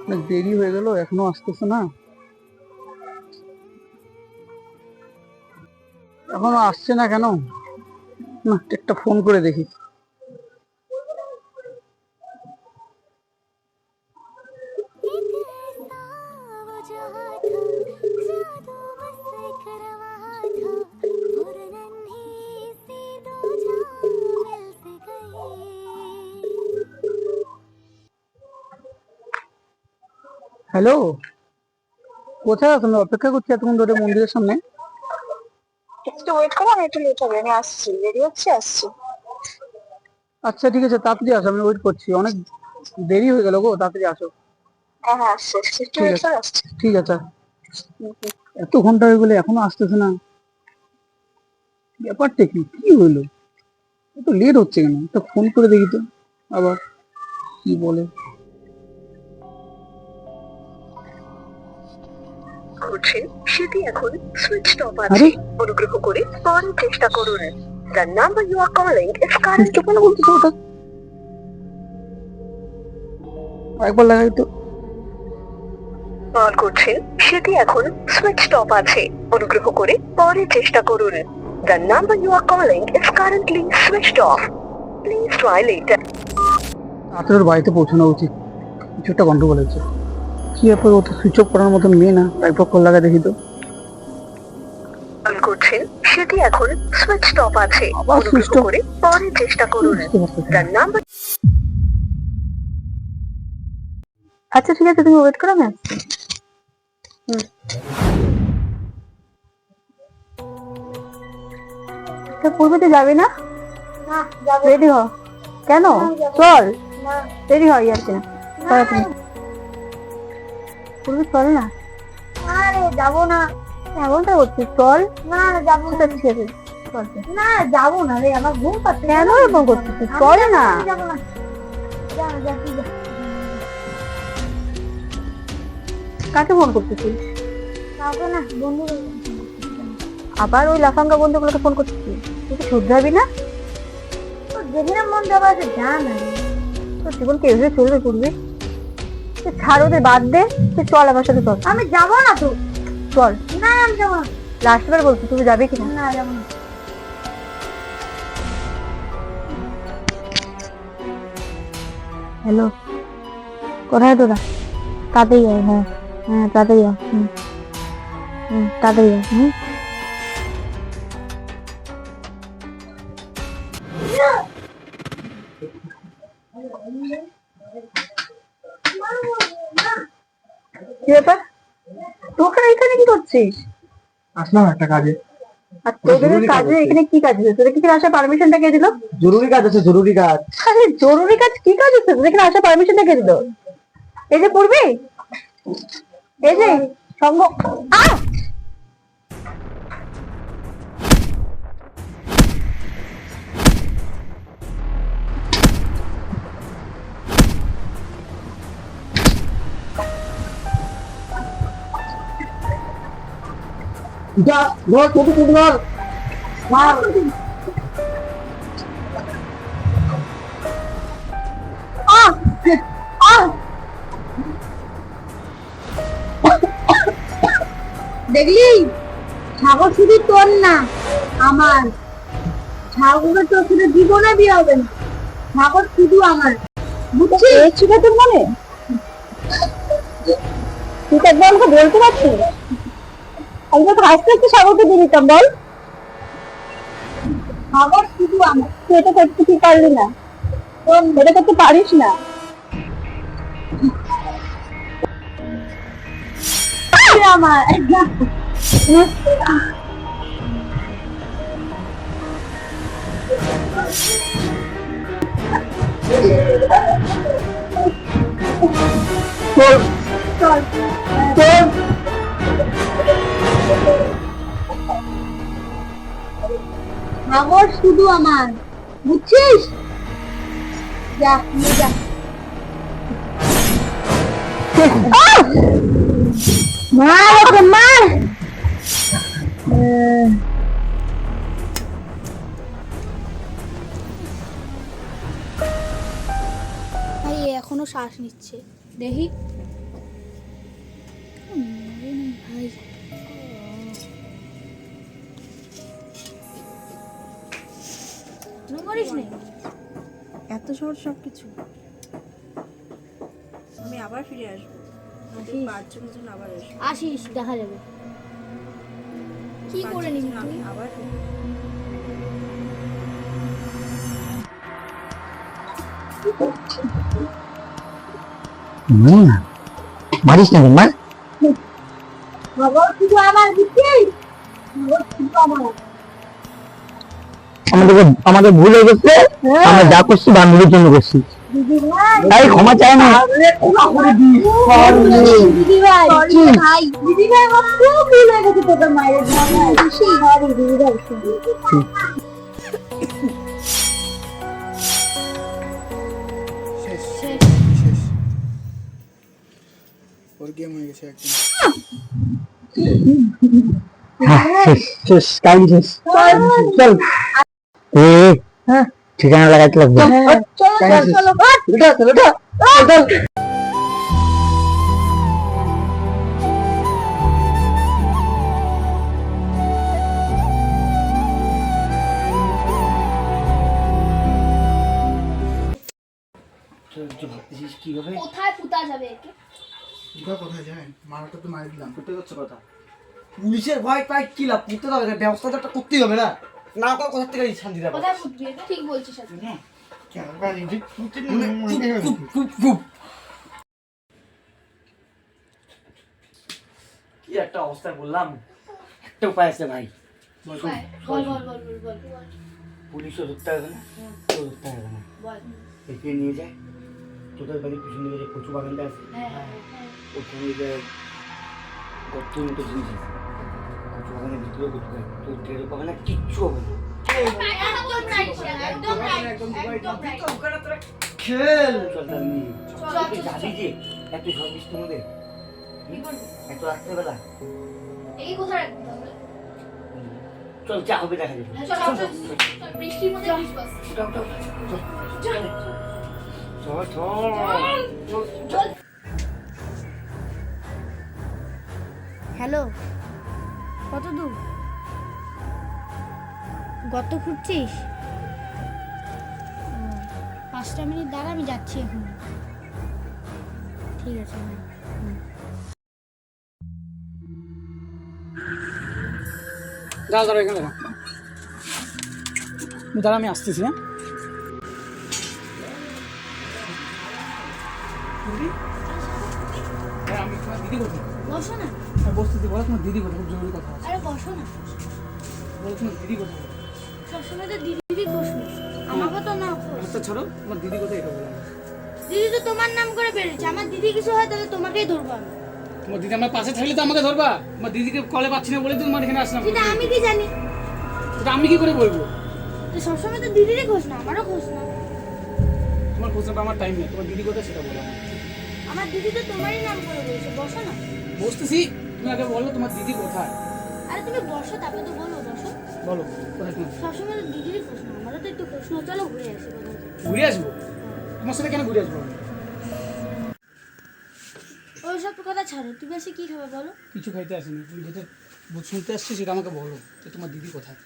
অনেক দেরি হয়ে গেল, এখনো আসতেছে না। এখনো আসছে না কেন? না, একটা ফোন করে দেখি। হ্যালো, কোথায় আছো? আমি অপেক্ষা করছি এতক্ষণ ধরে মন্দিরের সামনে। একটু ওয়েট করো, আমি একটু লেট হবে, আমি আসছি, রেডি হচ্ছি, আসছি। আচ্ছা ঠিক আছে, তাড়াতাড়ি আসো, আমি ওয়েট করছি। অনেক দেরি হয়ে গেল গো, তাড়াতাড়ি আসো। হ্যাঁ হ্যাঁ, আসছি আসছি, একটু ঠিক ওয়েট আছে, করে আসছি। ঠিক আছে। হুম, হুম। এত ঘন্টা হয়ে গেলে এখনো আসতেছে না, ব্যাপারটা কি কি হইলো? এত লেট হচ্ছে কেন? একটা ফোন করে দেখি তো আবার কি বলে। করছেন সেটি এখন সুইচ অফ আরে আছে, অনুগ্রহ করে পরে চেষ্টা করুন। The number you are calling is switch currently of কেন বলতেছে ওটা? একবার লাগাই তো। কল করছেন সেটি এখন সুইচ অফ আছে, অনুগ্রহ করে পরে চেষ্টা করুন। The number you are calling is currently switched off. Please try later. তাড়াতাড়ি ওর বাড়িতে পৌঁছানো উচিত, কিছু একটা গন্ডগোল হয়েছে। কি ব্যাপার, ও তো সুইচ অফ করার মতন মেয়ে না। একবার কল লাগা দেখি তো। কল করছেন সেটি এখন সুইচ অফ আছে, আবার অনুগ্রহ সুইচ অফ? করে পরে চেষ্টা করুন। বুঝতে পারতেছি The না। number আচ্ছা ঠিক আছে, তুমি ওয়েট করো, আমি আসছি। তো পূর্বতে যাবি না? রেডি হ। কেন? চল, রেডি হয় আর কি। তাড়াতাড়ি পূর্বে চল না। আরে যাবো না। এমনটা করছিস, চল না। যাবো না, ঠিক আছে চল। না যাবো না রে, আমার ঘুম পাচ্ছে। কেন এরকম করছিস? চল না। যাবো না, যা যা তুই যা। কাকে ফোন করতেছিস? কাউকে না, বন্ধু। আবার ওই লাফাঙ্গা বন্ধুগুলোকে ফোন করছিস? তুই কি শুধরাবি না? যেখানে মন যাবা আছে যা না। তোর জীবন কে এভাবে চলবে করবি? তুই ছাড়, ওদের বাদ দে, তুই চল আমার সাথে চল। আমি যাবো না তো। চল না, আমি যাবো না। লাস্ট বার বলছি, তুমি যাবে কিনা? না যাবো না। হ্যালো, কোথায় তোরা? তাড়াতাড়ি আয়। হ্যাঁ হ্যাঁ, তাড়াতাড়ি আয়। তাড়াতাড়ি আয়। কি ব্যাপার, তোকে এখানে কি করছিস? আসলাম একটা কাজে। আর তোদের কাজে এখানে কি কাজ আছে? তোদের কি আসার পারমিশনটা কে দিল? জরুরি কাজ আছে, জরুরি কাজ। আরে জরুরি কাজ কি কাজ আছে? তোদের এখানে আসার পারমিশনটা কে দিল? এই যে পূর্বী, এই যে সঙ্গ। আহ! যা ধর, ছোট ছোট ধর, মার। আহ! আহ! দেখলি, ছাগল শুধু তোর না, আমার। ছাগল তোর শুধু জীবনে বিয়ে হবে না, ছাগল শুধু আমার, বুঝছিস? এই ছিল তোর মনে? তুই তো একবার আমাকে বলতে পারছিস? আমি তো হাসতে হাসতে ছাগলকে দিয়ে দিতাম, বল। ছাগল শুধু আমার, তুই এটা করতে কি পারলি না? এটা করতে পারিস না। আমার চল চল চল। ছাগল শুধু আমার, বুঝছিস? যা নিয়ে যা। মার ওকে, মার। ভাই এখনো শ্বাস নিচ্ছে, দেখি। করিস নি? এত সহজ সবকিছু। আমি আবার ফিরে আসবো, আমাদের 5 জনের জন্য আবার আসবো। আসিস, দেখা যাবে কি করে নিবি তুই। আমি আবার ফিরে না মারিস না মা, বাবা শুধু আমার দিচ্ছিস, শুধু আমার। আমাদের ভুল হয়ে গেছে, আমরা যা করছি বান্ধবীর জন্য করছি। দিদি ভাই, তাই ক্ষমা চাই না। দিদি ভাই, দিদি ভাই আমার খুব ভুল হয়ে গেছে তোদের মায়ের জন্য। সরি দিদি ভাই। শেষ ওর গেম হয়ে গেছে একদম। শেষ টাইম শেষ। চল ঠিকানা লাগাইতে লাগবে। চলো ভাবতেছিস কিভাবে কোথায় পুতা যাবে একে? দিদা কোথায় যায়? মারাটা তো মারি দিলাম। করতে হচ্ছে কথা পুলিশের ভয় পাই কি লাভ, করতে হবে ব্যবস্থা তো একটা করতেই হবে না, না করে কোথা থেকে শান্তি দেবো। কোথায় পুতবি এটা? ঠিক বলছিস আপনি। কি একটা অবস্থায় বললাম, একটা উপায় আছে ভাই। বল। পুলিশও ধরতে হবে না, কেউ ধরতে হবে না, একে নিয়ে যায় তোদের বাড়ির পিছন দিকে যে কচু বাগানটা আছে ওখানে যে গর্তের মতো জিনিস আছে, কচু বাগানের ভিতরে করতে হবে, তোর টেরও পাবে না, কিচ্ছু হবে না। খেল চল যাবি যে এত ঝড় বৃষ্টির মধ্যে, এত রাত্রেবেলা চল যা হবে দেখা যাবে। বৃষ্টির মধ্যে হ্যালো, কত দূর? গর্ত খুঁড়ছিস? 5টা মিনিট দাঁড়া, আমি যাচ্ছি এখন। ঠিক আছে। দাঁড়া এখানে দাঁড়া, আমি আসতেছি। হ্যাঁ আমি তোমার দিদি কোথায়? বসো না। বসতেছি, বলো তোমার দিদি কোথায়? খুব জরুরি কথা আছে। আরে বসো না। বলো তোমার দিদি কোথায়? সবসময় তো দিদি খুশি, আমাকে তো না খুশ। আচ্ছা ছাড়ো, তোমার দিদি কোথায় এটা বলো। দিদি তো তোমার নাম করে বেরিয়েছে, আমার দিদি কিছু হয় তাহলে তোমাকেই ধরবো আমি। তোমার দিদি আমার পাশে থাকলে তো আমাকে ধরবা, তোমার দিদিকে কলে পাচ্ছি না বলে তো তোমার এখানে আসলাম। সেটা আমি কি জানি? সেটা আমি কি করে বলবো? তো সবসময় তো দিদিরই খোঁজ না, আমারও খোঁজ না। তোমার খোঁজ নেবার আমার টাইম নেই, তোমার দিদি কোথায় সেটা বলো। আমার দিদি তো তোমারই নাম করে বলেছে, বসো না। বসতেছি, তুমি আগে বলো তোমার দিদি কোথায়। আরে তুমি বসো, তারপরে তো বলো বসো। বলো কোথায় তোমার? সবসময় তো দিদিরই খোঁজ না, আমারও তো একটু খোঁজ না। চলো ঘুরে আসি কোথাও। ঘুরে আসবো? তোমার সাথে কেন ঘুরে আসবো? ওই সব কথা ছাড়ো, তুমি এসে কি খাবে বলো? কিছু খাইতে আসেনি, তুমি যেটা শুনতে আসছি সেটা আমাকে বলো, যে তোমার দিদি কোথায়।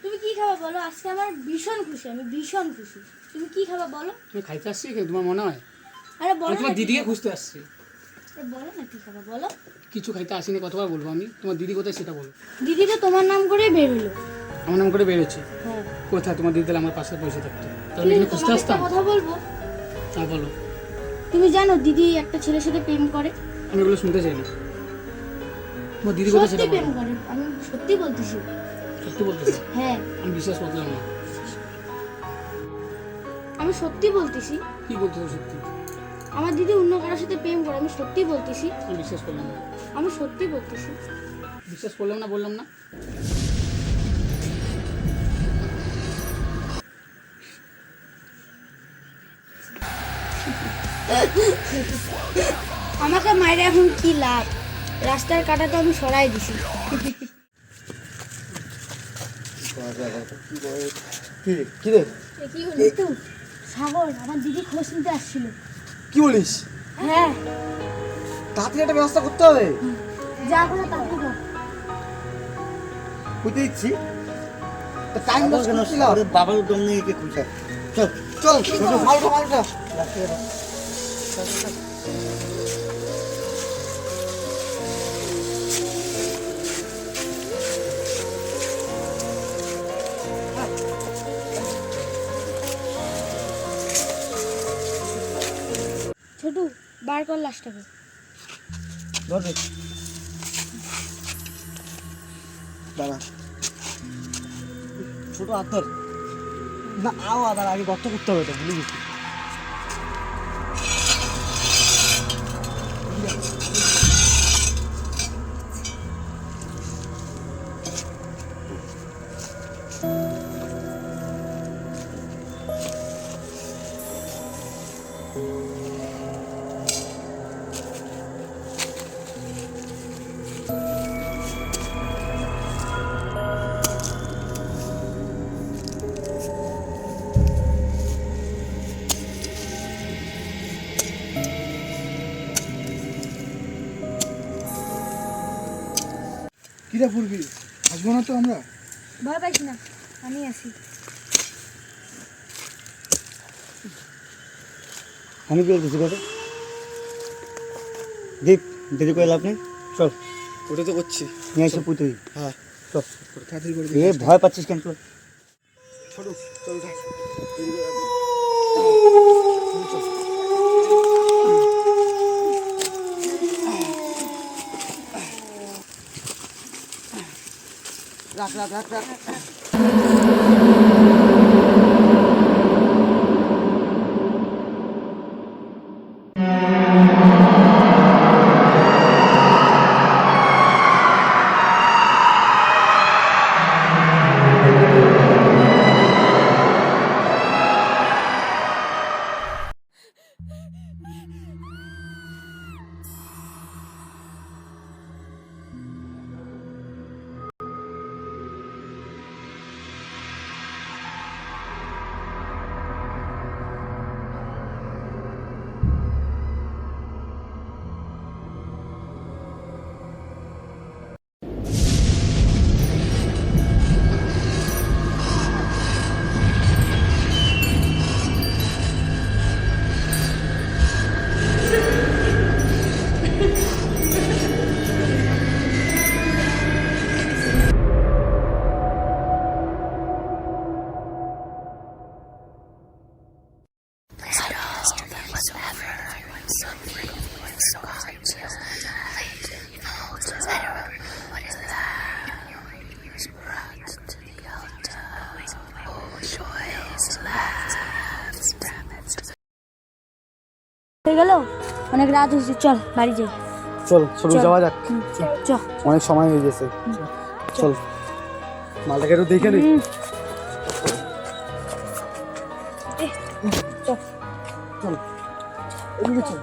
তুমি কি খাবে বলো? আজকে আমার ভীষণ খুশি, আমি ভীষণ খুশি। তুমি কি খাবে বলো? তুমি খাইতে আসছি কি তোমার মনে হয়? আরে বলো আমি না তোমার কি দিদিকে খাবে? খুঁজতে আসছি। আরে বলো না কি খাবে বলো? কিছু খাইতে আসিনি, কতবার বলবো আমি? তোমার দিদি কোথায় সেটা বলো। দিদি তো তোমার নাম করে বের হলো। আমার নাম করে বেরোচ্ছে? হ্যাঁ। কোথায়? তোমার দিদি তাহলে আমার পাশে বসে থাকতো, তাহলে কিন্তু এখানে খুঁজতে তোমাকে একটা আসতাম। কথা বলবো, তা বলো। তুমি জানো দিদি একটা ছেলের সাথে প্রেম করে? আমি এগুলো শুনতে চাই না। তোমার দিদি কোথায় সত্যি সেটা প্রেম বলো। করে, আমি সত্যি বলতেছি। সত্যি বলতেছি? হ্যাঁ, আমি বিশ্বাস করলাম না। আমি সত্যি বলতেছি। কি বলতেছো সত্যি? আমার দিদি অন্য কারোর সাথে প্রেম করে, আমি সত্যি বলতেছি। আমি বিশ্বাস করলাম না। আমি সত্যি বলতেছি। বিশ্বাস করলাম না, বললাম না। আমাকে মাইরে এখন কি লাভ? রাস্তার কাটা তো আমি সরাই দিছি। কি রে কি বলিস তুই? সাগর, আমার দিদি খোঁজ নিতে আসছিল। কি বলিস? হ্যাঁ, তাড়াতাড়ি একটা ব্যবস্থা করতে হবে। যা করে তাড়াতাড়ি কর। বুঝতে দিচ্ছি টাইম লস কেন করছিল ওদের বাবার দম নেই কে খুঁজে চল চল মালটা মালটা ছোটু বার কর লাশটাকে। ধরে দাঁড়া ছোট হাত ধর না আও আবার আগে গর্ত করতে হবে তো ভুলে গেছি কিরা ফুরবি আসবো না তো আমরা ভয় পাইস না, আমি আছি। আমি কি বলতেছি কথা দীপ দেরি করে লাভ নেই চল ওটা তো করছি নিয়ে এসে পুতুই হ্যাঁ চল তাড়াতাড়ি করে এ ভয় পাচ্ছিস কেন চল ছোট চল উঠা রাখ রাখ রাখ রাখ হয়ে গেল, অনেক রাত হয়েছে, চল বাড়ি যাই। চল ছোট চল। যাওয়া যাক চ অনেক সময় হয়ে গেছে চল মালটাকে একটু দেখে নি চল চল এদিকে চল